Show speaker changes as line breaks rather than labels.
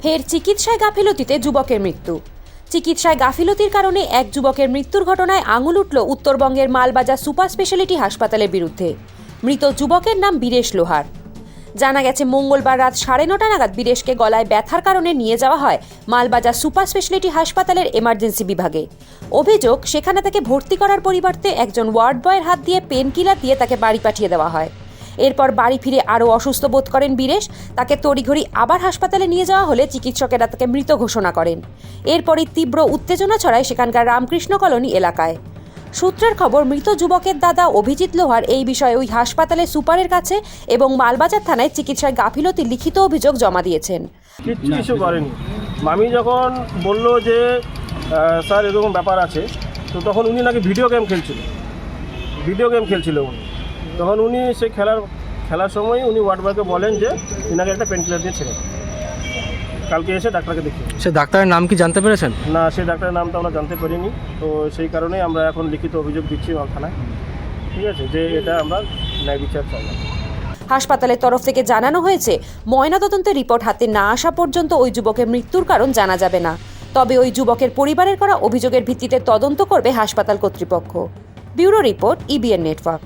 ফের চিকিৎসায় গাফিলতিতে যুবকের মৃত্যু। চিকিৎসায় গাফিলতির কারণে এক যুবকের মৃত্যুর ঘটনায় আঙুল উঠল উত্তরবঙ্গের মালবাজার সুপার স্পেশালিটি হাসপাতালের বিরুদ্ধে। মৃত যুবকের নাম বীরেশ লোহার। জানা গেছে মঙ্গলবার রাত 9:30 নাগাদ বীরেশকে গলায় ব্যথার কারণে নিয়ে যাওয়া হয় মালবাজার সুপার স্পেশালিটি হাসপাতালের এমার্জেন্সি বিভাগে। অভিযোগ, সেখানে তাকে ভর্তি করার পরিবর্তে একজন ওয়ার্ড বয়ের হাত দিয়ে পেন কিলার দিয়ে তাকে বাড়ি পাঠিয়ে দেওয়া হয়। এরপর বাড়ি ফিরে আরও অসুস্থ বোধ করেন বীরেশ। তাকে তড়িঘড়ি আবার হাসপাতালে নিয়ে যাওয়া হলে চিকিৎসকেরা তাকে মৃত ঘোষণা করেন। এরপরই তীব্র উত্তেজনা ছড়ায় সেখানকার রামকৃষ্ণ কলোনি এলাকায়। সূত্রের খবর, মৃত যুবকের দাদা অভিজিৎ লোহার এই বিষয়ে ওই হাসপাতালের সুপারের কাছে এবং মালবাজার থানায় চিকিৎসায় গাফিলতি লিখিত অভিযোগ জমা দিয়েছেন।
কিছু করেনি। মামি যখন বললো যে স্যার এরকম ব্যাপার আছে, তো তখন উনি নাকি ভিডিও গেম খেলছিল উনি। তখন উনি সেই খেলার সময় উনি ওয়ার্ড বয়কে বলেন যে এনাকে একটা পেন কিলার দিয়ে ছেড়ে কালকে এসে ডাক্তারকে দেখি।
সে ডাক্তারের নাম কি জানতে পেরেছেন?
না, সেই ডাক্তারের নামটা আমরা জানতে পারিনি। তো সেই কারণেই আমরা এখন লিখিত অভিযোগ দিচ্ছি থানায়। ঠিক আছে, যে এটা আমরা ন্যায় বিচার চাই।
হাসপাতালের তরফ থেকে জানানো হয়েছে, ময়নাতদন্তের রিপোর্ট হাতে না আসা পর্যন্ত ওই যুবকের মৃত্যুর কারণ জানা যাবে না। তবে ওই যুবকের পরিবারের করা অভিযোগের ভিত্তিতে তদন্ত করবে হাসপাতাল কর্তৃপক্ষ। Bureau report, EBN network.